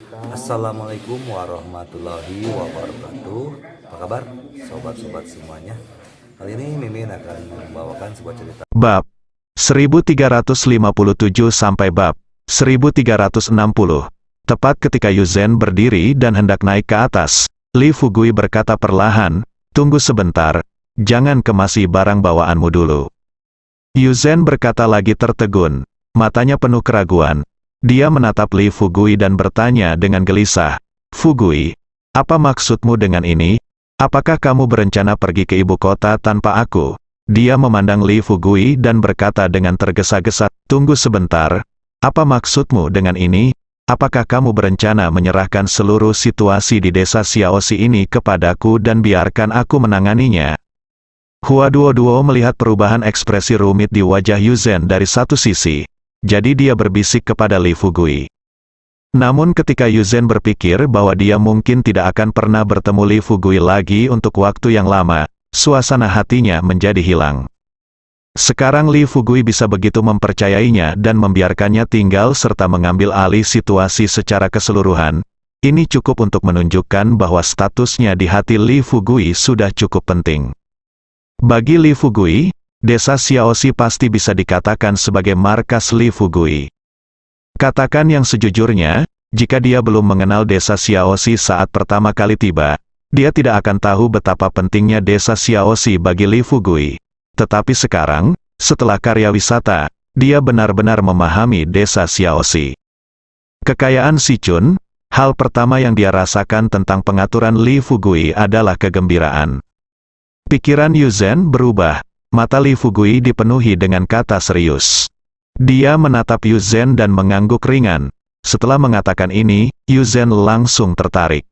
Assalamualaikum warahmatullahi wabarakatuh. Apa kabar sobat-sobat semuanya? Kali ini Mimin akan membawakan sebuah cerita. Bab 1357 sampai bab 1360. Tepat ketika Yuzen berdiri dan hendak naik ke atas, Li Fugui berkata perlahan, "Tunggu sebentar, jangan kemasi barang bawaanmu dulu." Yuzen berkata lagi tertegun, matanya penuh keraguan. Dia menatap Li Fugui dan bertanya dengan gelisah, "Fugui, apa maksudmu dengan ini? Apakah kamu berencana pergi ke ibu kota tanpa aku?" Dia memandang Li Fugui dan berkata dengan tergesa-gesa, "Tunggu sebentar, apa maksudmu dengan ini? Apakah kamu berencana menyerahkan seluruh situasi di desa Xiaoxi ini kepadaku dan biarkan aku menanganinya?" Hua Duo melihat perubahan ekspresi rumit di wajah Yuzen dari satu sisi, jadi dia berbisik kepada Li Fugui. Namun ketika Yuzen berpikir bahwa dia mungkin tidak akan pernah bertemu Li Fugui lagi untuk waktu yang lama, suasana hatinya menjadi hilang. Sekarang Li Fugui bisa begitu mempercayainya dan membiarkannya tinggal serta mengambil alih situasi secara keseluruhan. Ini cukup untuk menunjukkan bahwa statusnya di hati Li Fugui sudah cukup penting. Bagi Li Fugui, desa Xiaoxi pasti bisa dikatakan sebagai markas Li Fugui. Katakan yang sejujurnya, jika dia belum mengenal desa Xiaoxi saat pertama kali tiba, dia tidak akan tahu betapa pentingnya desa Xiaoxi bagi Li Fugui. Tetapi sekarang, setelah karya wisata, dia benar-benar memahami desa Xiaoxi. Kekayaan Sichun, hal pertama yang dia rasakan tentang pengaturan Li Fugui adalah kegembiraan. Pikiran Yuzen berubah, mata Li Fugui dipenuhi dengan kata serius. Dia menatap Yuzen dan mengangguk ringan. Setelah mengatakan ini, Yuzen langsung tertarik.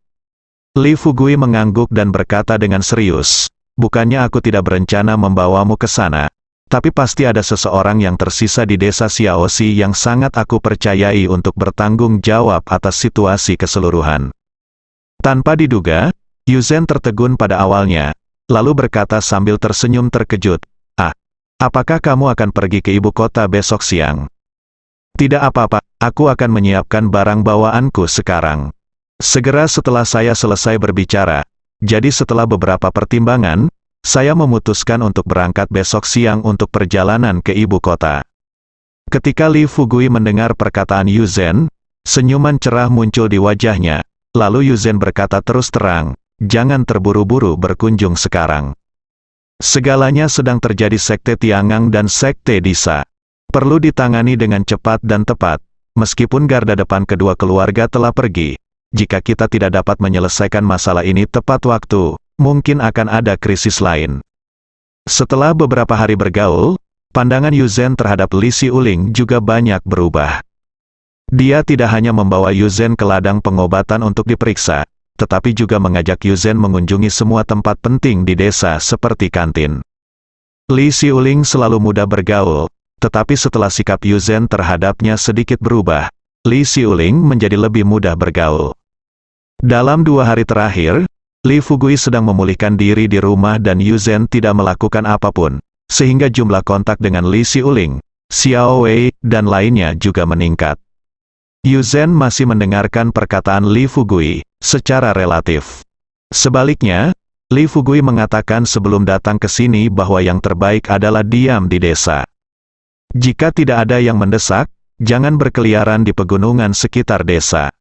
Li Fugui mengangguk dan berkata dengan serius, "Bukannya aku tidak berencana membawamu ke sana, tapi pasti ada seseorang yang tersisa di desa Xiaoxi yang sangat aku percayai untuk bertanggung jawab atas situasi keseluruhan." Tanpa diduga, Yuzen tertegun pada awalnya, lalu berkata sambil tersenyum terkejut, "Apakah kamu akan pergi ke ibu kota besok siang?" "Tidak apa-apa, aku akan menyiapkan barang bawaanku sekarang. Segera setelah saya selesai berbicara. Jadi setelah beberapa pertimbangan, saya memutuskan untuk berangkat besok siang untuk perjalanan ke ibu kota." Ketika Li Fugui mendengar perkataan Yuzen, senyuman cerah muncul di wajahnya, lalu Yuzen berkata terus terang, "Jangan terburu-buru berkunjung sekarang. Segalanya sedang terjadi sekte Tiangang dan sekte Disa. Perlu ditangani dengan cepat dan tepat, meskipun garda depan kedua keluarga telah pergi. Jika kita tidak dapat menyelesaikan masalah ini tepat waktu, mungkin akan ada krisis lain." Setelah beberapa hari bergaul, pandangan Yuzen terhadap Li Xiuling juga banyak berubah. Dia tidak hanya membawa Yuzen ke ladang pengobatan untuk diperiksa, tetapi juga mengajak Yuzen mengunjungi semua tempat penting di desa seperti kantin. Li Xiuling selalu mudah bergaul, tetapi setelah sikap Yuzen terhadapnya sedikit berubah, Li Xiuling menjadi lebih mudah bergaul. Dalam 2 hari terakhir, Li Fugui sedang memulihkan diri di rumah dan Yuzen tidak melakukan apapun, sehingga jumlah kontak dengan Li Xiuling, Xiao Wei, dan lainnya juga meningkat. Yuzen masih mendengarkan perkataan Li Fugui, secara relatif. Sebaliknya, Li Fugui mengatakan sebelum datang ke sini bahwa yang terbaik adalah diam di desa. Jika tidak ada yang mendesak, jangan berkeliaran di pegunungan sekitar desa.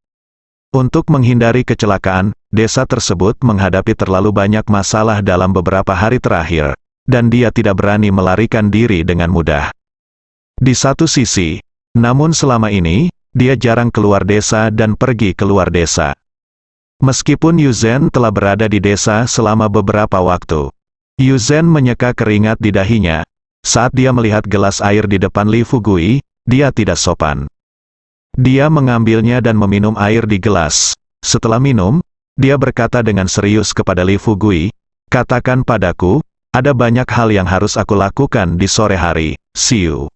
Untuk menghindari kecelakaan, desa tersebut menghadapi terlalu banyak masalah dalam beberapa hari terakhir, dan dia tidak berani melarikan diri dengan mudah. Di satu sisi, namun selama ini, dia jarang keluar desa dan pergi keluar desa. Meskipun Yuzen telah berada di desa selama beberapa waktu, Yuzen menyeka keringat di dahinya. Saat dia melihat gelas air di depan Li Fugui, dia tidak sopan. Dia mengambilnya dan meminum air di gelas. Setelah minum, dia berkata dengan serius kepada Li Fugui, "Katakan padaku, ada banyak hal yang harus aku lakukan di sore hari, Xiu."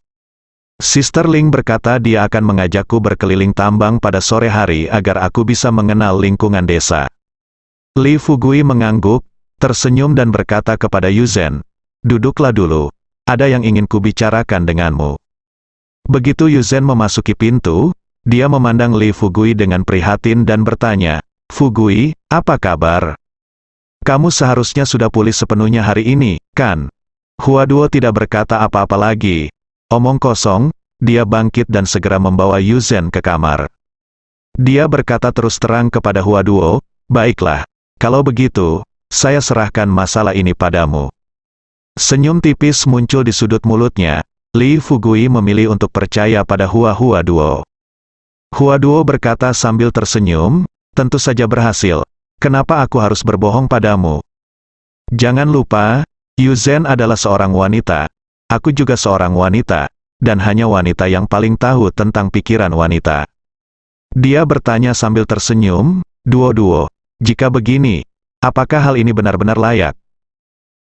Sister Ling berkata dia akan mengajakku berkeliling tambang pada sore hari agar aku bisa mengenal lingkungan desa. Li Fugui mengangguk, tersenyum dan berkata kepada Yuzen, "Duduklah dulu, ada yang ingin kubicarakan denganmu." Begitu Yuzen memasuki pintu, Dia memandang Li Fugui dengan prihatin dan bertanya, "Fugui, apa kabar? Kamu seharusnya sudah pulih sepenuhnya hari ini, kan?" Huaduo tidak berkata apa-apa lagi. Omong kosong, dia bangkit dan segera membawa Yuzhen ke kamar. Dia berkata terus terang kepada Huaduo, "Baiklah, kalau begitu, saya serahkan masalah ini padamu." Senyum tipis muncul di sudut mulutnya. Li Fugui memilih untuk percaya pada Huaduo. Huaduo berkata sambil tersenyum, "Tentu saja berhasil. Kenapa aku harus berbohong padamu? Jangan lupa, Yuzhen adalah seorang wanita. Aku juga seorang wanita, dan hanya wanita yang paling tahu tentang pikiran wanita." Dia bertanya sambil tersenyum, "Duo, jika begini, apakah hal ini benar-benar layak?"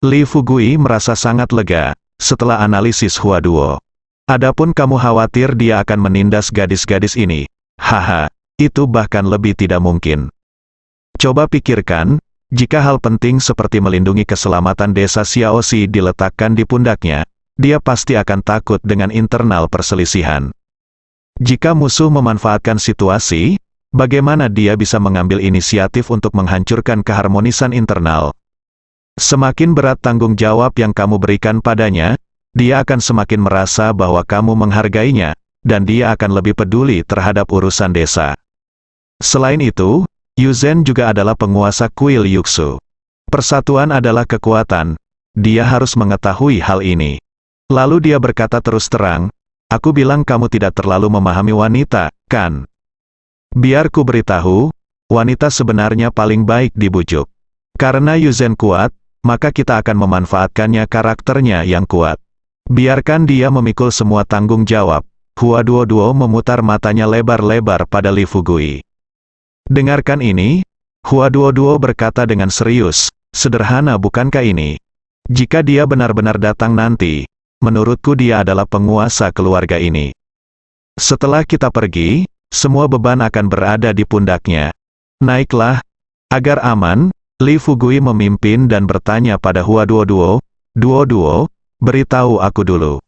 Li Fugui merasa sangat lega setelah analisis Huaduo. "Adapun kamu khawatir dia akan menindas gadis-gadis ini, haha, itu bahkan lebih tidak mungkin. Coba pikirkan, jika hal penting seperti melindungi keselamatan desa Xiaoxi diletakkan di pundaknya, dia pasti akan takut dengan internal perselisihan. Jika musuh memanfaatkan situasi, bagaimana dia bisa mengambil inisiatif untuk menghancurkan keharmonisan internal? Semakin berat tanggung jawab yang kamu berikan padanya, dia akan semakin merasa bahwa kamu menghargainya, dan dia akan lebih peduli terhadap urusan desa. Selain itu, Yuzhen juga adalah penguasa kuil Yuxu. Persatuan adalah kekuatan, dia harus mengetahui hal ini." Lalu dia berkata terus terang, "Aku bilang kamu tidak terlalu memahami wanita, kan? Biar ku beritahu, wanita sebenarnya paling baik dibujuk. Karena Yuzhen kuat, maka kita akan memanfaatkannya karakternya yang kuat. Biarkan dia memikul semua tanggung jawab." Huaduo memutar matanya lebar-lebar pada Li Fugui. Dengarkan ini, Huaduo berkata dengan serius, "Sederhana bukankah ini? Jika dia benar-benar datang nanti, menurutku dia adalah penguasa keluarga ini. Setelah kita pergi, semua beban akan berada di pundaknya. Naiklah." Agar aman, Li Fugui memimpin dan bertanya pada Huaduo, "Duo, beritahu aku dulu.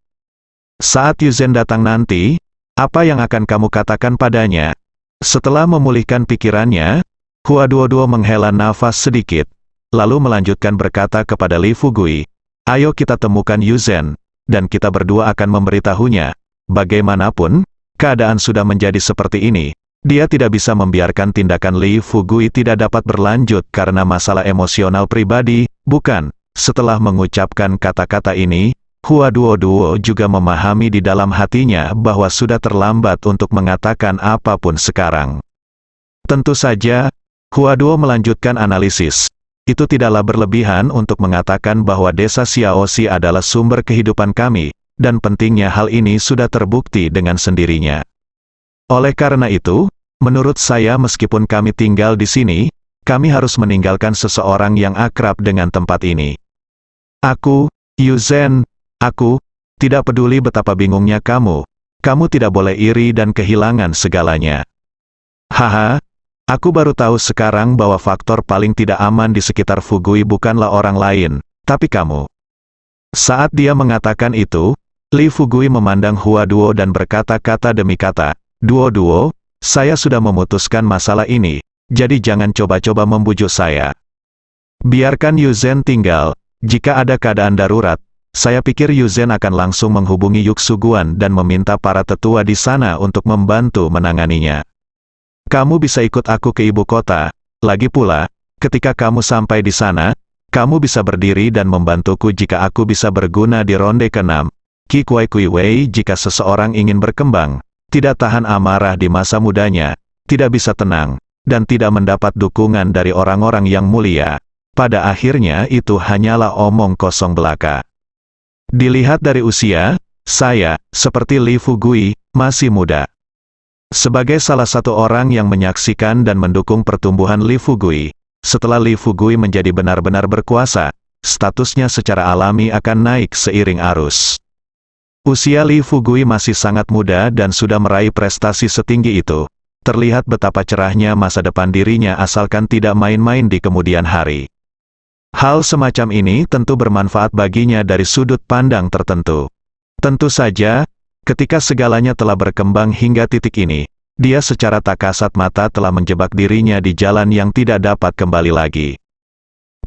Saat Yuzhen datang nanti, apa yang akan kamu katakan padanya?" Setelah memulihkan pikirannya, Huaduo menghela nafas sedikit, lalu melanjutkan berkata kepada Li Fugui, "Ayo kita temukan Yuzhen, dan kita berdua akan memberitahunya. Bagaimanapun, keadaan sudah menjadi seperti ini. Dia tidak bisa membiarkan tindakan Li Fugui tidak dapat berlanjut karena masalah emosional pribadi, bukan?" Setelah mengucapkan kata-kata ini, Huaduo juga memahami di dalam hatinya bahwa sudah terlambat untuk mengatakan apapun sekarang. Tentu saja, Huaduo melanjutkan analisis. Itu tidaklah berlebihan untuk mengatakan bahwa desa Xiaoxi adalah sumber kehidupan kami, dan pentingnya hal ini sudah terbukti dengan sendirinya. Oleh karena itu, menurut saya meskipun kami tinggal di sini, kami harus meninggalkan seseorang yang akrab dengan tempat ini. Yuzhen, aku tidak peduli betapa bingungnya kamu tidak boleh iri dan kehilangan segalanya. Haha, aku baru tahu sekarang bahwa faktor paling tidak aman di sekitar Fugui bukanlah orang lain, tapi kamu." Saat dia mengatakan itu, Li Fugui memandang Huaduo dan berkata kata demi kata, Duo, saya sudah memutuskan masalah ini, jadi jangan coba-coba membujuk saya. Biarkan Yuzhen tinggal, jika ada keadaan darurat, saya pikir Yuzhen akan langsung menghubungi Yuxuguan dan meminta para tetua di sana untuk membantu menanganinya. Kamu bisa ikut aku ke ibu kota. Lagi pula, ketika kamu sampai di sana, kamu bisa berdiri dan membantuku jika aku bisa berguna di ronde ke-6. Qi Kuai Kui Wei. Jika seseorang ingin berkembang, tidak tahan amarah di masa mudanya, tidak bisa tenang, dan tidak mendapat dukungan dari orang-orang yang mulia, pada akhirnya itu hanyalah omong kosong belaka. Dilihat dari usia, saya, seperti Li Fugui, masih muda. Sebagai salah satu orang yang menyaksikan dan mendukung pertumbuhan Li Fugui, setelah Li Fugui menjadi benar-benar berkuasa, statusnya secara alami akan naik seiring arus. Usia Li Fugui masih sangat muda dan sudah meraih prestasi setinggi itu. Terlihat betapa cerahnya masa depan dirinya asalkan tidak main-main di kemudian hari. Hal semacam ini tentu bermanfaat baginya dari sudut pandang tertentu. Tentu saja, ketika segalanya telah berkembang hingga titik ini, dia secara tak kasat mata telah menjebak dirinya di jalan yang tidak dapat kembali lagi.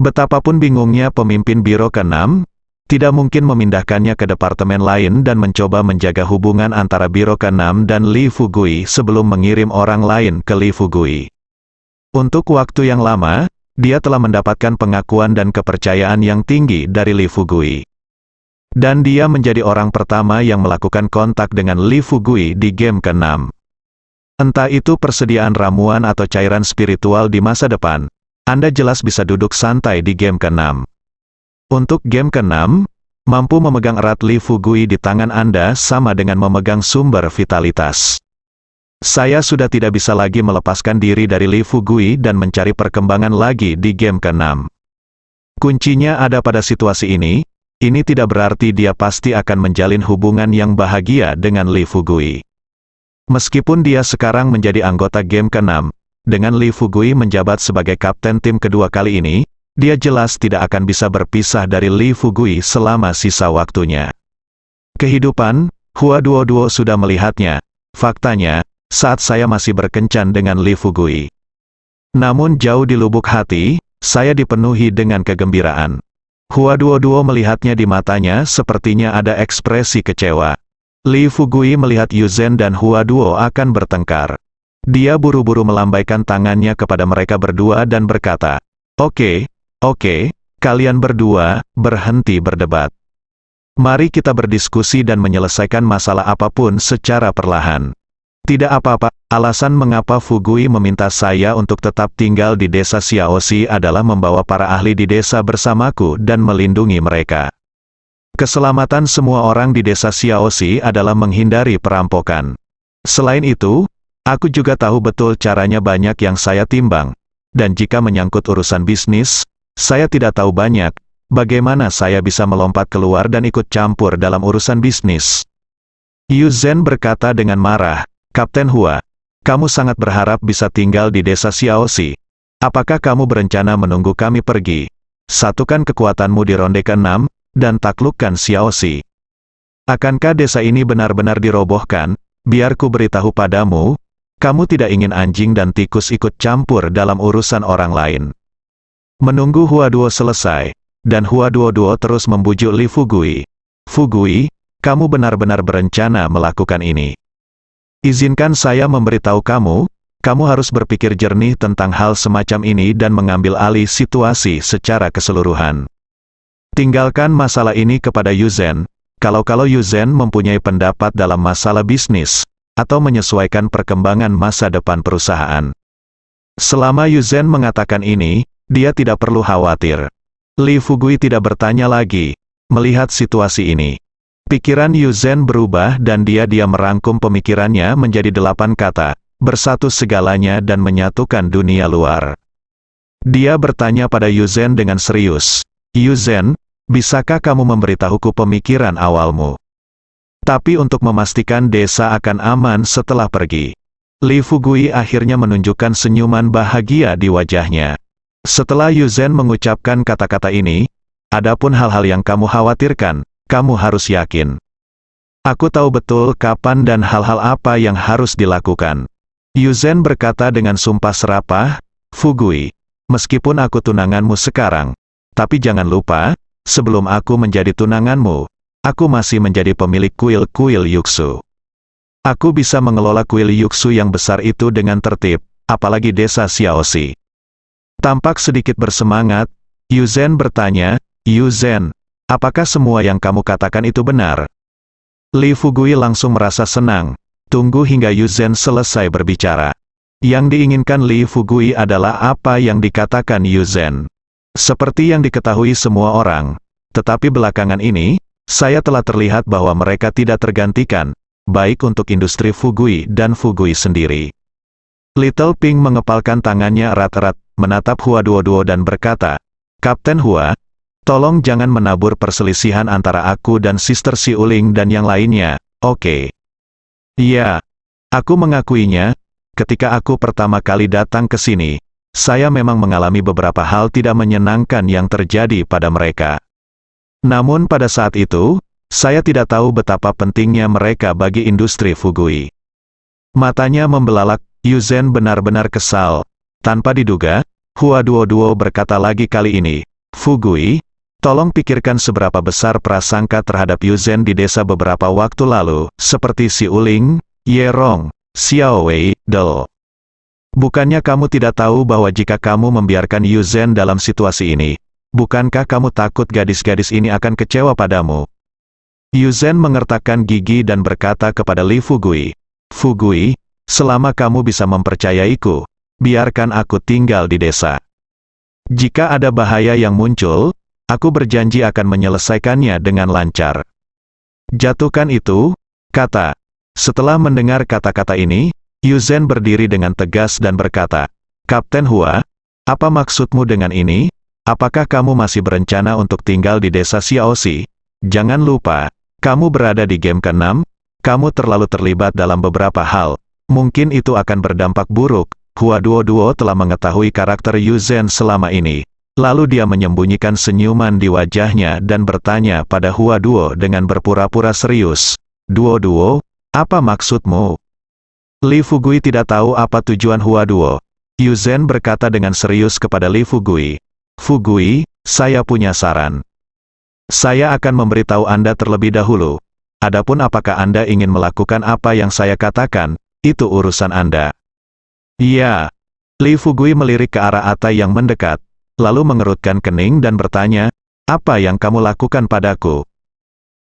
Betapapun bingungnya pemimpin biro ke-6, tidak mungkin memindahkannya ke departemen lain dan mencoba menjaga hubungan antara biro ke-6 dan Li Fugui sebelum mengirim orang lain ke Li Fugui. Untuk waktu yang lama, dia telah mendapatkan pengakuan dan kepercayaan yang tinggi dari Li Fugui. Dan dia menjadi orang pertama yang melakukan kontak dengan Li Fugui di game ke-6. Entah itu persediaan ramuan atau cairan spiritual di masa depan, Anda jelas bisa duduk santai di game ke-6. Untuk game ke-6, mampu memegang erat Li Fugui di tangan Anda sama dengan memegang sumber vitalitas. Saya sudah tidak bisa lagi melepaskan diri dari Li Fugui dan mencari perkembangan lagi di game ke-6. Kuncinya ada pada situasi ini tidak berarti dia pasti akan menjalin hubungan yang bahagia dengan Li Fugui. Meskipun dia sekarang menjadi anggota game ke-6, dengan Li Fugui menjabat sebagai kapten tim kedua kali ini, dia jelas tidak akan bisa berpisah dari Li Fugui selama sisa waktunya. Kehidupan, Hua Duo sudah melihatnya. Faktanya, saat saya masih berkencan dengan Li Fugui. Namun jauh di lubuk hati, saya dipenuhi dengan kegembiraan. Hua Duo melihatnya di matanya sepertinya ada ekspresi kecewa. Li Fugui melihat Yuzen dan Hua Duo akan bertengkar. Dia buru-buru melambaikan tangannya kepada mereka berdua dan berkata, Oke, kalian berdua, berhenti berdebat. Mari kita berdiskusi dan menyelesaikan masalah apapun secara perlahan. Tidak apa-apa, alasan mengapa Fugui meminta saya untuk tetap tinggal di desa Xiaoxi adalah membawa para ahli di desa bersamaku dan melindungi mereka. Keselamatan semua orang di desa Xiaoxi adalah menghindari perampokan. Selain itu, aku juga tahu betul caranya banyak yang saya timbang. Dan jika menyangkut urusan bisnis, saya tidak tahu banyak, bagaimana saya bisa melompat keluar dan ikut campur dalam urusan bisnis. Yuzen berkata dengan marah, Kapten Hua, kamu sangat berharap bisa tinggal di desa Xiaoxi. Apakah kamu berencana menunggu kami pergi? Satukan kekuatanmu di ronde ke-6, dan taklukkan Xiaoxi. Akankah desa ini benar-benar dirobohkan? Biar ku beritahu padamu, kamu tidak ingin anjing dan tikus ikut campur dalam urusan orang lain. Menunggu Hua Duo selesai, dan Hua Duo terus membujuk Li Fugui. Fugui, kamu benar-benar berencana melakukan ini. Izinkan saya memberitahu kamu, kamu harus berpikir jernih tentang hal semacam ini dan mengambil alih situasi secara keseluruhan. Tinggalkan masalah ini kepada Yuzen, kalau Yuzen mempunyai pendapat dalam masalah bisnis, atau menyesuaikan perkembangan masa depan perusahaan. Selama Yuzen mengatakan ini, dia tidak perlu khawatir. Li Fugui tidak bertanya lagi, melihat situasi ini. Pikiran Yuzen berubah dan dia merangkum pemikirannya menjadi 8 kata, bersatu segalanya dan menyatukan dunia luar. Dia bertanya pada Yuzen dengan serius, Yuzen, bisakah kamu memberitahuku pemikiran awalmu? Tapi untuk memastikan desa akan aman setelah pergi. Li Fugui akhirnya menunjukkan senyuman bahagia di wajahnya. Setelah Yuzen mengucapkan kata-kata ini, adapun hal-hal yang kamu khawatirkan, kamu harus yakin. Aku tahu betul kapan dan hal-hal apa yang harus dilakukan. Yuzen berkata dengan sumpah serapah, Fugui, meskipun aku tunanganmu sekarang, tapi jangan lupa, sebelum aku menjadi tunanganmu, aku masih menjadi pemilik kuil-kuil Yuxu. Aku bisa mengelola kuil Yuxu yang besar itu dengan tertib, apalagi desa Xiaoxi. Tampak sedikit bersemangat, Yuzen bertanya, Yuzen, apakah semua yang kamu katakan itu benar? Li Fugui langsung merasa senang, tunggu hingga Yuzen selesai berbicara. Yang diinginkan Li Fugui adalah apa yang dikatakan Yuzen. Seperti yang diketahui semua orang, tetapi belakangan ini, saya telah terlihat bahwa mereka tidak tergantikan, baik untuk industri Fugui dan Fugui sendiri. Little Pink mengepalkan tangannya erat-erat, menatap Hua Duo dan berkata, Kapten Hua, tolong jangan menabur perselisihan antara aku dan Sister Si Uling dan yang lainnya, oke? Iya, aku mengakuinya, ketika aku pertama kali datang ke sini, saya memang mengalami beberapa hal tidak menyenangkan yang terjadi pada mereka. Namun pada saat itu, saya tidak tahu betapa pentingnya mereka bagi industri Fugui. Matanya membelalak, Yuzen benar-benar kesal. Tanpa diduga, Hua Duo berkata lagi kali ini, Fugui, tolong pikirkan seberapa besar prasangka terhadap Yuzen di desa beberapa waktu lalu, seperti si Uling, Ye Rong, Xiao Wei, Del. Bukannya kamu tidak tahu bahwa jika kamu membiarkan Yuzen dalam situasi ini, bukankah kamu takut gadis-gadis ini akan kecewa padamu? Yuzen mengertakkan gigi dan berkata kepada Li Fugui, Fugui, selama kamu bisa mempercayaiku, biarkan aku tinggal di desa. Jika ada bahaya yang muncul, aku berjanji akan menyelesaikannya dengan lancar. Jatuhkan itu, kata. Setelah mendengar kata-kata ini, Yuzen berdiri dengan tegas dan berkata, Kapten Hua, apa maksudmu dengan ini? Apakah kamu masih berencana untuk tinggal di desa Xiaoxi? Jangan lupa, kamu berada di game ke-6, kamu terlalu terlibat dalam beberapa hal. Mungkin itu akan berdampak buruk. Hua Duo telah mengetahui karakter Yuzen selama ini. Lalu dia menyembunyikan senyuman di wajahnya dan bertanya pada Hua Duo dengan berpura-pura serius. Duo, apa maksudmu? Li Fugui tidak tahu apa tujuan Hua Duo. Yuzen berkata dengan serius kepada Li Fugui. Fugui, saya punya saran. Saya akan memberitahu Anda terlebih dahulu. Adapun apakah Anda ingin melakukan apa yang saya katakan, itu urusan Anda. Iya. Li Fugui melirik ke arah Atai yang mendekat, lalu mengerutkan kening dan bertanya, apa yang kamu lakukan padaku?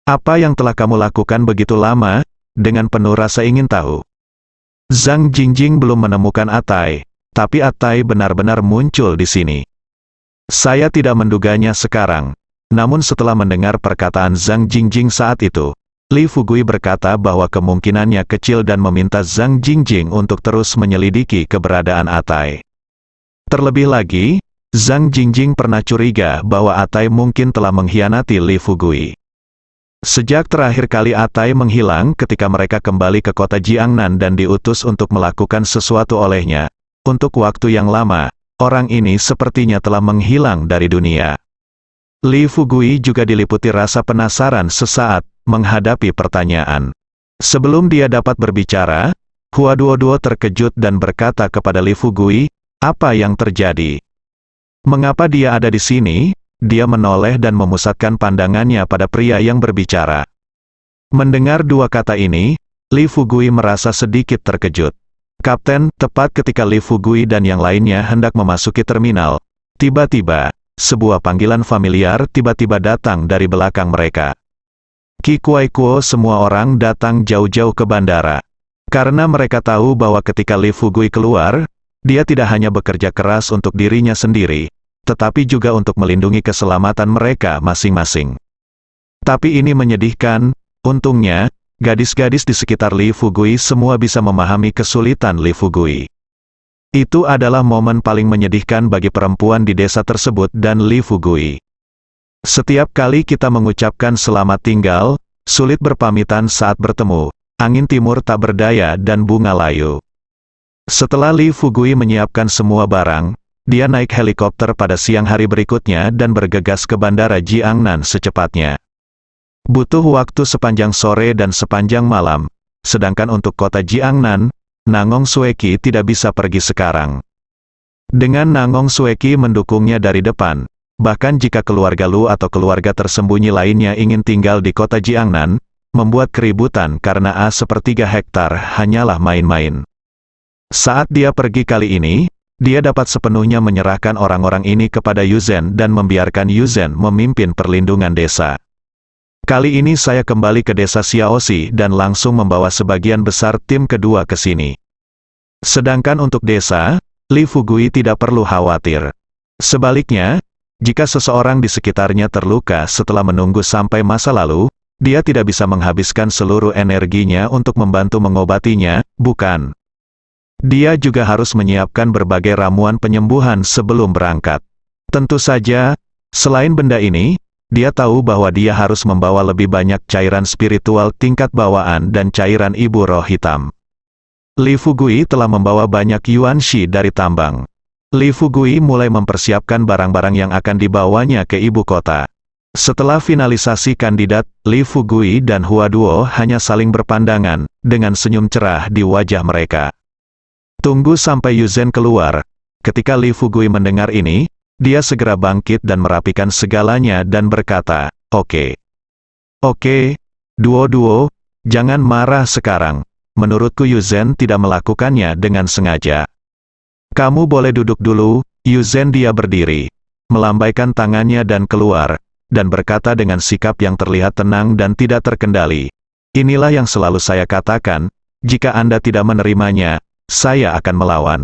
Apa yang telah kamu lakukan begitu lama? Dengan penuh rasa ingin tahu. Zhang Jingjing belum menemukan Atai, tapi Atai benar-benar muncul di sini. Saya tidak menduganya sekarang, namun setelah mendengar perkataan Zhang Jingjing saat itu, Li Fugui berkata bahwa kemungkinannya kecil dan meminta Zhang Jingjing untuk terus menyelidiki keberadaan Atai. Terlebih lagi, Zhang Jingjing pernah curiga bahwa Atai mungkin telah mengkhianati Li Fugui. Sejak terakhir kali Atai menghilang ketika mereka kembali ke kota Jiangnan dan diutus untuk melakukan sesuatu olehnya, untuk waktu yang lama, orang ini sepertinya telah menghilang dari dunia. Li Fugui juga diliputi rasa penasaran sesaat menghadapi pertanyaan. Sebelum dia dapat berbicara, Hua Duo terkejut dan berkata kepada Li Fugui, apa yang terjadi? Mengapa dia ada di sini? Dia menoleh dan memusatkan pandangannya pada pria yang berbicara. Mendengar dua kata ini, Li Fugui merasa sedikit terkejut. Kapten, tepat ketika Li Fugui dan yang lainnya hendak memasuki terminal, tiba-tiba, sebuah panggilan familiar tiba-tiba datang dari belakang mereka. Ki Kuai Kuo, semua orang datang jauh-jauh ke bandara. Karena mereka tahu bahwa ketika Li Fugui keluar, dia tidak hanya bekerja keras untuk dirinya sendiri, tetapi juga untuk melindungi keselamatan mereka masing-masing. Tapi ini menyedihkan, untungnya, gadis-gadis di sekitar Li Fugui semua bisa memahami kesulitan Li Fugui. Itu adalah momen paling menyedihkan bagi perempuan di desa tersebut dan Li Fugui. Setiap kali kita mengucapkan selamat tinggal, sulit berpamitan saat bertemu, angin timur tak berdaya dan bunga layu. Setelah Li Fugui menyiapkan semua barang, dia naik helikopter pada siang hari berikutnya dan bergegas ke bandara Jiangnan secepatnya. Butuh waktu sepanjang sore dan sepanjang malam, sedangkan untuk kota Jiangnan, Nangong Sueki tidak bisa pergi sekarang. Dengan Nangong Sueki mendukungnya dari depan, bahkan jika keluarga Lu atau keluarga tersembunyi lainnya ingin tinggal di kota Jiangnan, membuat keributan karena sepertiga hektar hanyalah main-main. Saat dia pergi kali ini, dia dapat sepenuhnya menyerahkan orang-orang ini kepada Yuzen dan membiarkan Yuzen memimpin perlindungan desa. Kali ini saya kembali ke desa Xiaoxi dan langsung membawa sebagian besar tim kedua ke sini. Sedangkan untuk desa, Li Fugui tidak perlu khawatir. Sebaliknya, jika seseorang di sekitarnya terluka setelah menunggu sampai masa lalu, dia tidak bisa menghabiskan seluruh energinya untuk membantu mengobatinya, bukan? Dia juga harus menyiapkan berbagai ramuan penyembuhan sebelum berangkat. Tentu saja, selain benda ini, dia tahu bahwa dia harus membawa lebih banyak cairan spiritual tingkat bawaan dan cairan ibu roh hitam. Li Fugui telah membawa banyak yuan shi dari tambang. Li Fugui mulai mempersiapkan barang-barang yang akan dibawanya ke ibu kota. Setelah finalisasi kandidat, Li Fugui dan Hua Duo hanya saling berpandangan, dengan senyum cerah di wajah mereka. Tunggu sampai Yu Zhen keluar. Ketika Li Fugui mendengar ini, dia segera bangkit dan merapikan segalanya dan berkata, Oke, Duo, jangan marah sekarang. Menurutku Yu Zhen tidak melakukannya dengan sengaja. Kamu boleh duduk dulu. Yu Zhen dia berdiri, melambaikan tangannya dan keluar, dan berkata dengan sikap yang terlihat tenang dan tidak terkendali. Inilah yang selalu saya katakan, jika Anda tidak menerimanya, saya akan melawan.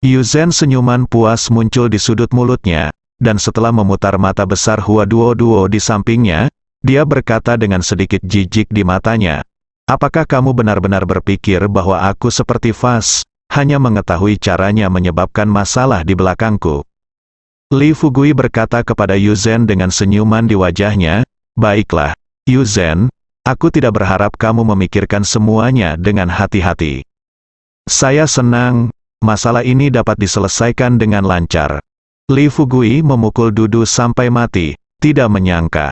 Yu Zhen senyuman puas muncul di sudut mulutnya, dan setelah memutar mata besar Hua Duo di sampingnya, dia berkata dengan sedikit jijik di matanya, apakah kamu benar-benar berpikir bahwa aku seperti Fas, hanya mengetahui caranya menyebabkan masalah di belakangku? Li Fugui berkata kepada Yu Zhen dengan senyuman di wajahnya, baiklah, Yu Zhen, aku tidak berharap kamu memikirkan semuanya dengan hati-hati. Saya senang, masalah ini dapat diselesaikan dengan lancar. Li Fugui memukul dudu sampai mati, tidak menyangka.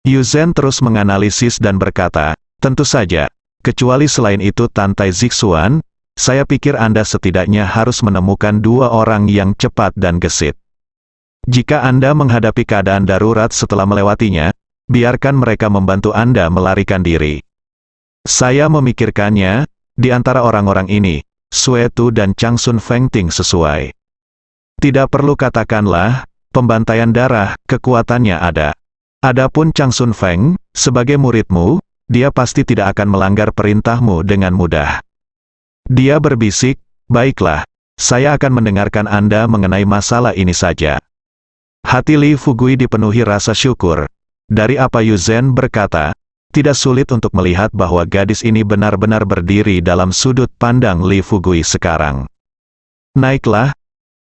Yu Zhen terus menganalisis dan berkata, tentu saja, kecuali selain itu Tantai Zixuan, saya pikir Anda setidaknya harus menemukan dua orang yang cepat dan gesit. Jika Anda menghadapi keadaan darurat setelah melewatinya, biarkan mereka membantu Anda melarikan diri. Saya memikirkannya, di antara orang-orang ini, Sue Tu dan Chang Sun Fengting sesuai. Tidak perlu katakanlah, pembantaian darah, kekuatannya ada. Adapun Chang Sun Feng, sebagai muridmu, dia pasti tidak akan melanggar perintahmu dengan mudah. Dia berbisik, baiklah, saya akan mendengarkan Anda mengenai masalah ini saja. Hati Li Fugui dipenuhi rasa syukur. Dari apa Yu Zhen berkata, tidak sulit untuk melihat bahwa gadis ini benar-benar berdiri dalam sudut pandang Li Fugui sekarang. Naiklah,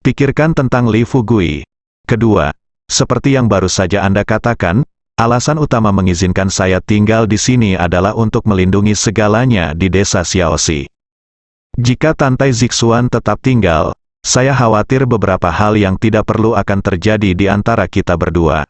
pikirkan tentang Li Fugui. Kedua, seperti yang baru saja Anda katakan, alasan utama mengizinkan saya tinggal di sini adalah untuk melindungi segalanya di desa Xiaoxi. Jika Tantai Zixuan tetap tinggal, saya khawatir beberapa hal yang tidak perlu akan terjadi di antara kita berdua.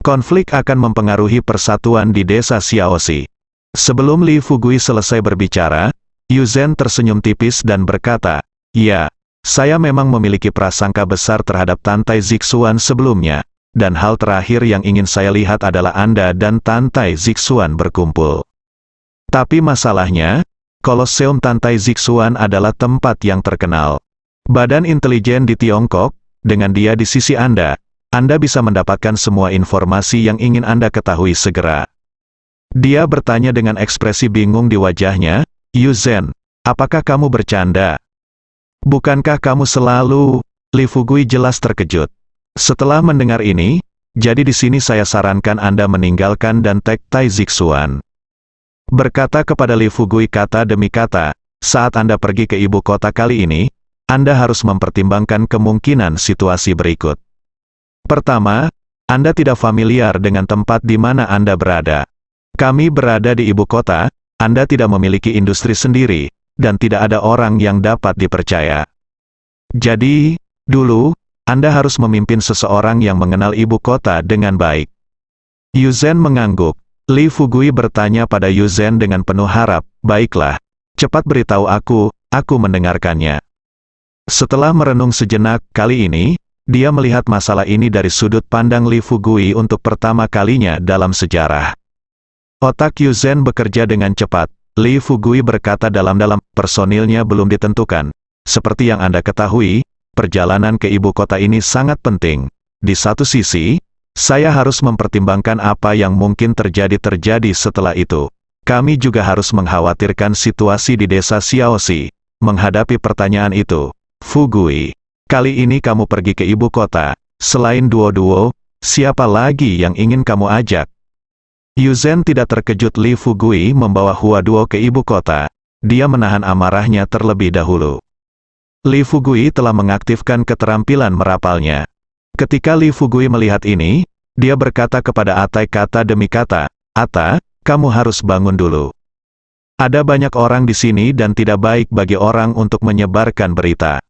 Konflik akan mempengaruhi persatuan di desa Xiaoxi. Sebelum Li Fugui selesai berbicara, Yu Zhen tersenyum tipis dan berkata, ya, saya memang memiliki prasangka besar terhadap Tantai Zixuan sebelumnya, dan hal terakhir yang ingin saya lihat adalah Anda dan Tantai Zixuan berkumpul. Tapi masalahnya, Kolosseum Tantai Zixuan adalah tempat yang terkenal. Badan intelijen di Tiongkok, dengan dia di sisi Anda bisa mendapatkan semua informasi yang ingin Anda ketahui segera. Dia bertanya dengan ekspresi bingung di wajahnya, Yu Zhen, apakah kamu bercanda? Bukankah kamu selalu? Li Fugui jelas terkejut. Setelah mendengar ini, jadi di sini saya sarankan Anda meninggalkan dan Tantai Zixuan. Berkata kepada Li Fugui kata demi kata, saat Anda pergi ke ibu kota kali ini, Anda harus mempertimbangkan kemungkinan situasi berikut. Pertama, Anda tidak familiar dengan tempat di mana Anda berada. Kami berada di ibu kota, Anda tidak memiliki industri sendiri, dan tidak ada orang yang dapat dipercaya. Jadi, dulu, Anda harus memimpin seseorang yang mengenal ibu kota dengan baik. Yu Zhen mengangguk. Li Fugui bertanya pada Yu Zhen dengan penuh harap, baiklah, cepat beritahu aku mendengarkannya. Setelah merenung sejenak, kali ini, dia melihat masalah ini dari sudut pandang Li Fugui untuk pertama kalinya dalam sejarah. Otak Yu Zhen bekerja dengan cepat. Li Fugui berkata dalam-dalam, personilnya belum ditentukan. Seperti yang Anda ketahui, perjalanan ke ibu kota ini sangat penting. Di satu sisi, saya harus mempertimbangkan apa yang mungkin terjadi setelah itu. Kami juga harus mengkhawatirkan situasi di desa Xiaoxi. Menghadapi pertanyaan itu, Fugui, kali ini kamu pergi ke ibu kota, selain Duo, siapa lagi yang ingin kamu ajak? Yu Zhen tidak terkejut Li Fugui membawa Hua Duo ke ibu kota. Dia menahan amarahnya terlebih dahulu. Li Fugui telah mengaktifkan keterampilan merapalnya. Ketika Li Fugui melihat ini, dia berkata kepada Atai kata demi kata, Ata, kamu harus bangun dulu. Ada banyak orang di sini dan tidak baik bagi orang untuk menyebarkan berita.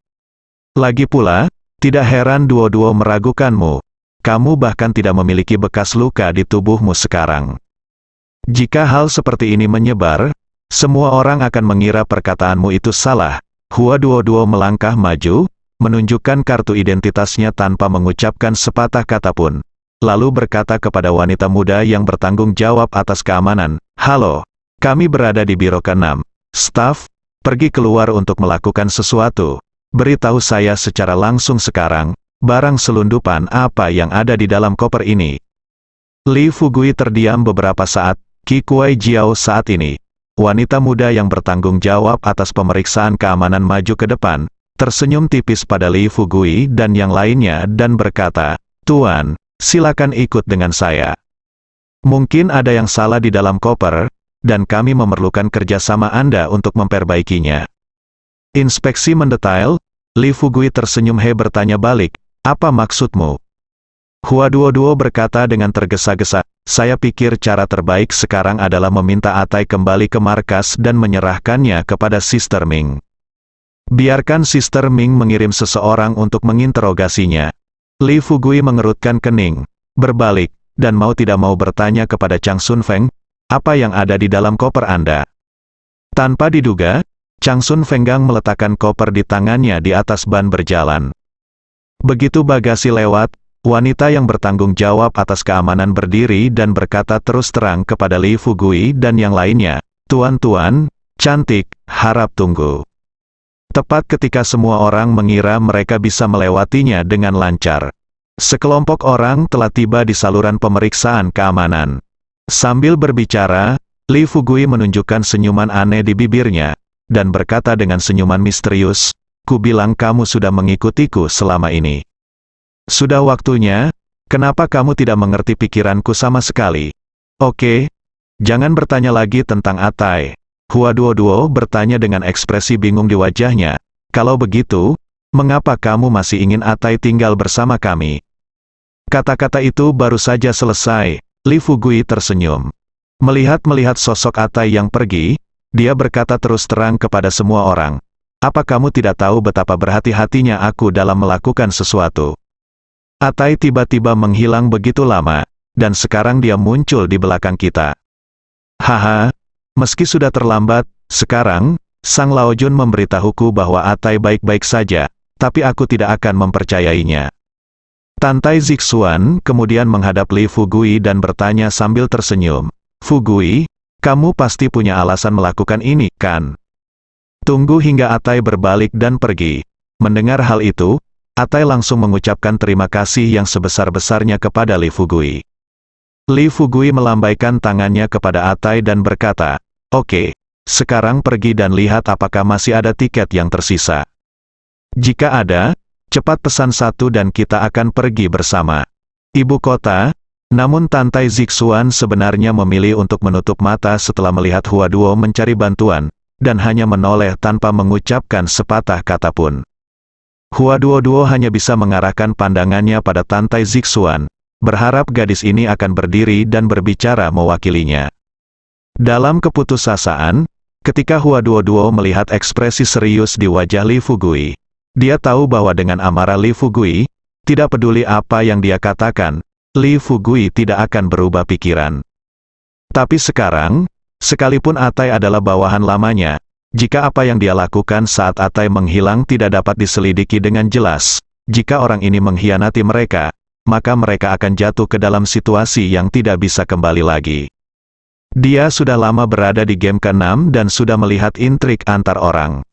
Lagi pula, tidak heran Duo meragukanmu. kamu bahkan tidak memiliki bekas luka di tubuhmu sekarang. Jika hal seperti ini menyebar, semua orang akan mengira perkataanmu itu salah. Hua Duoduo melangkah maju, menunjukkan kartu identitasnya tanpa mengucapkan sepatah kata pun. Lalu berkata kepada wanita muda yang bertanggung jawab atas keamanan, "Halo, kami berada di biro ke-6. Staf, pergi keluar untuk melakukan sesuatu. Beritahu saya secara langsung sekarang, barang selundupan apa yang ada di dalam koper ini." Li Fugui terdiam beberapa saat. Qi Kuai Jiao saat ini, wanita muda yang bertanggung jawab atas pemeriksaan keamanan maju ke depan, tersenyum tipis pada Li Fugui dan yang lainnya dan berkata, "Tuan, silakan ikut dengan saya. Mungkin ada yang salah di dalam koper, dan kami memerlukan kerjasama Anda untuk memperbaikinya." Inspeksi mendetail. Li Fugui tersenyum bertanya balik, "Apa maksudmu?" Hua Duoduo berkata dengan tergesa-gesa, "Saya pikir cara terbaik sekarang adalah meminta Atai kembali ke markas dan menyerahkannya kepada Sister Ming. Biarkan Sister Ming mengirim seseorang untuk menginterogasinya." Li Fugui mengerutkan kening, berbalik, dan mau tidak mau bertanya kepada Chang Sun Feng, "Apa yang ada di dalam koper Anda?" Tanpa diduga, Chang Sun Fenggang meletakkan koper di tangannya di atas ban berjalan. Begitu bagasi lewat, wanita yang bertanggung jawab atas keamanan berdiri dan berkata terus terang kepada Li Fugui dan yang lainnya, "Tuan-tuan, cantik, harap tunggu." Tepat ketika semua orang mengira mereka bisa melewatinya dengan lancar, sekelompok orang telah tiba di saluran pemeriksaan keamanan. Sambil berbicara, Li Fugui menunjukkan senyuman aneh di bibirnya, dan berkata dengan senyuman misterius, "Ku bilang kamu sudah mengikutiku selama ini. Sudah waktunya, kenapa kamu tidak mengerti pikiranku sama sekali? Oke, jangan bertanya lagi tentang Atai." Hua Duoduo bertanya dengan ekspresi bingung di wajahnya, "Kalau begitu, mengapa kamu masih ingin Atai tinggal bersama kami?" Kata-kata itu baru saja selesai, Li Fugui tersenyum. Melihat sosok Atai yang pergi, dia berkata terus terang kepada semua orang, "Apa kamu tidak tahu betapa berhati-hatinya aku dalam melakukan sesuatu? Atai tiba-tiba menghilang begitu lama, dan sekarang dia muncul di belakang kita. Haha, meski sudah terlambat, sekarang, Sang Laojun memberitahuku bahwa Atai baik-baik saja, tapi aku tidak akan mempercayainya." Tantai Zixuan kemudian menghadap Li Fugui dan bertanya sambil tersenyum, "Fugui, kamu pasti punya alasan melakukan ini, kan? Tunggu hingga Atai berbalik dan pergi." Mendengar hal itu, Atai langsung mengucapkan terima kasih yang sebesar-besarnya kepada Li Fugui. Li Fugui melambaikan tangannya kepada Atai dan berkata, "Oke, sekarang pergi dan lihat apakah masih ada tiket yang tersisa. Jika ada, cepat pesan satu dan kita akan pergi bersama." Ibu kota, namun Tantai Zixuan sebenarnya memilih untuk menutup mata setelah melihat Hua Duo mencari bantuan, dan hanya menoleh tanpa mengucapkan sepatah kata pun. Hua Duo hanya bisa mengarahkan pandangannya pada Tantai Zixuan, berharap gadis ini akan berdiri dan berbicara mewakilinya. Dalam keputusasaan, ketika Hua Duo melihat ekspresi serius di wajah Li Fugui, dia tahu bahwa dengan amarah Li Fugui, tidak peduli apa yang dia katakan, Li Fugui tidak akan berubah pikiran. Tapi sekarang, sekalipun Atai adalah bawahan lamanya, jika apa yang dia lakukan saat Atai menghilang tidak dapat diselidiki dengan jelas, jika orang ini mengkhianati mereka, maka mereka akan jatuh ke dalam situasi yang tidak bisa kembali lagi. Dia sudah lama berada di game ke-6 dan sudah melihat intrik antar orang.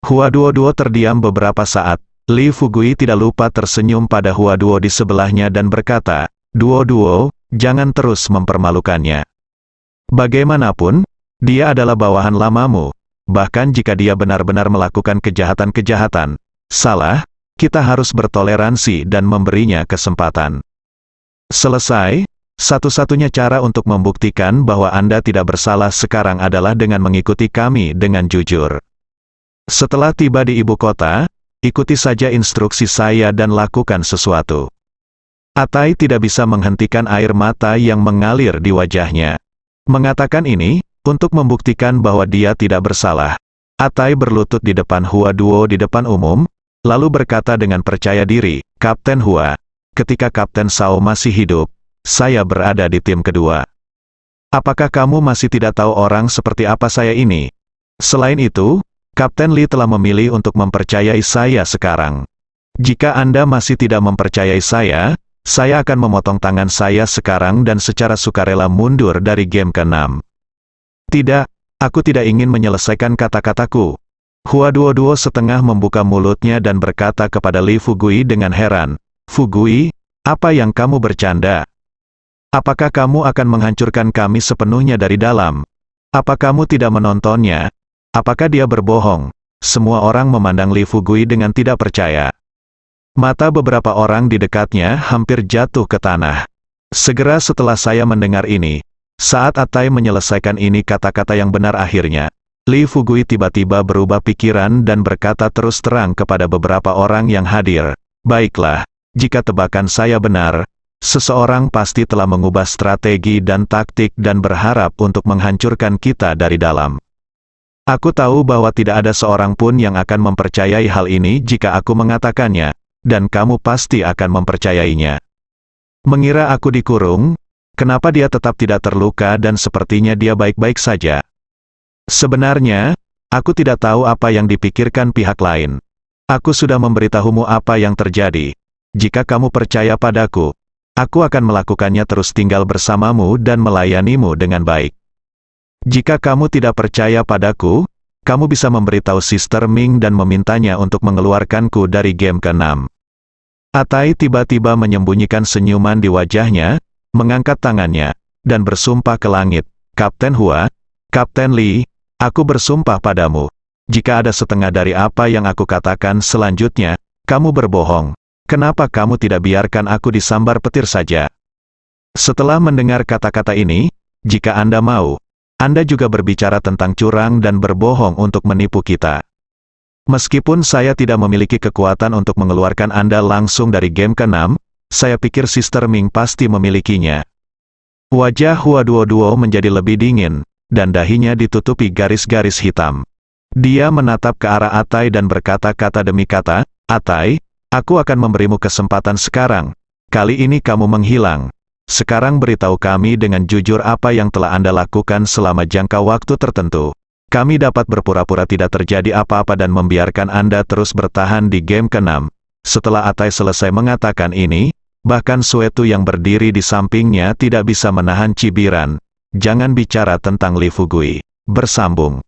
Hua Duo terdiam beberapa saat. Li Fugui tidak lupa tersenyum pada Hua Duo di sebelahnya dan berkata, Duo, jangan terus mempermalukannya. Bagaimanapun, dia adalah bawahan lamamu. Bahkan jika dia benar-benar melakukan kejahatan-kejahatan salah, kita harus bertoleransi dan memberinya kesempatan. Selesai, satu-satunya cara untuk membuktikan bahwa Anda tidak bersalah sekarang adalah dengan mengikuti kami dengan jujur. Setelah tiba di ibu kota, ikuti saja instruksi saya dan lakukan sesuatu. Atai tidak bisa menghentikan air mata yang mengalir di wajahnya. Mengatakan ini, untuk membuktikan bahwa dia tidak bersalah, Atai berlutut di depan Hua Duo di depan umum, lalu berkata dengan percaya diri, Kapten Hua, ketika Kapten Sao masih hidup, saya berada di tim kedua. Apakah kamu masih tidak tahu orang seperti apa saya ini? Selain itu, Kapten Lee telah memilih untuk mempercayai saya sekarang. Jika Anda masih tidak mempercayai saya akan memotong tangan saya sekarang dan secara sukarela mundur dari game ke-6. Tidak, aku tidak ingin menyelesaikan kata-kataku. Hua Duo setengah membuka mulutnya dan berkata kepada Li Fugui dengan heran, "Fugui, apa yang kamu bercanda? Apakah kamu akan menghancurkan kami sepenuhnya dari dalam? Apa kamu tidak menontonnya? Apakah dia berbohong?" Semua orang memandang Li Fugui dengan tidak percaya. Mata beberapa orang di dekatnya hampir jatuh ke tanah. Segera setelah saya mendengar ini, saat Atai menyelesaikan ini kata-kata yang benar akhirnya, Li Fugui tiba-tiba berubah pikiran dan berkata terus terang kepada beberapa orang yang hadir, "Baiklah, jika tebakan saya benar, seseorang pasti telah mengubah strategi dan taktik dan berharap untuk menghancurkan kita dari dalam. Aku tahu bahwa tidak ada seorang pun yang akan mempercayai hal ini jika aku mengatakannya, dan kamu pasti akan mempercayainya. Mengira aku dikurung? Kenapa dia tetap tidak terluka dan sepertinya dia baik-baik saja? Sebenarnya, aku tidak tahu apa yang dipikirkan pihak lain. Aku sudah memberitahumu apa yang terjadi. Jika kamu percaya padaku, aku akan melakukannya terus tinggal bersamamu dan melayanimu dengan baik. Jika kamu tidak percaya padaku, kamu bisa memberitahu Sister Ming dan memintanya untuk mengeluarkanku dari game ke-6. Atai tiba-tiba menyembunyikan senyuman di wajahnya, mengangkat tangannya, dan bersumpah ke langit, "Kapten Hua, Kapten Lee, aku bersumpah padamu, jika ada setengah dari apa yang aku katakan selanjutnya, kamu berbohong. Kenapa kamu tidak biarkan aku disambar petir saja?" Setelah mendengar kata-kata ini, jika Anda mau, Anda juga berbicara tentang curang dan berbohong untuk menipu kita. Meskipun saya tidak memiliki kekuatan untuk mengeluarkan Anda langsung dari game ke-6, saya pikir Sister Ming pasti memilikinya. Wajah Hua Duo menjadi lebih dingin, dan dahinya ditutupi garis-garis hitam. Dia menatap ke arah Atai dan berkata kata demi kata, "Atai, aku akan memberimu kesempatan sekarang. Kali ini kamu menghilang. Sekarang beritahu kami dengan jujur apa yang telah Anda lakukan selama jangka waktu tertentu. Kami dapat berpura-pura tidak terjadi apa-apa dan membiarkan Anda terus bertahan di game ke-6. Setelah Atai selesai mengatakan ini, bahkan Suetu yang berdiri di sampingnya tidak bisa menahan cibiran. Jangan bicara tentang Li Fugui. Bersambung.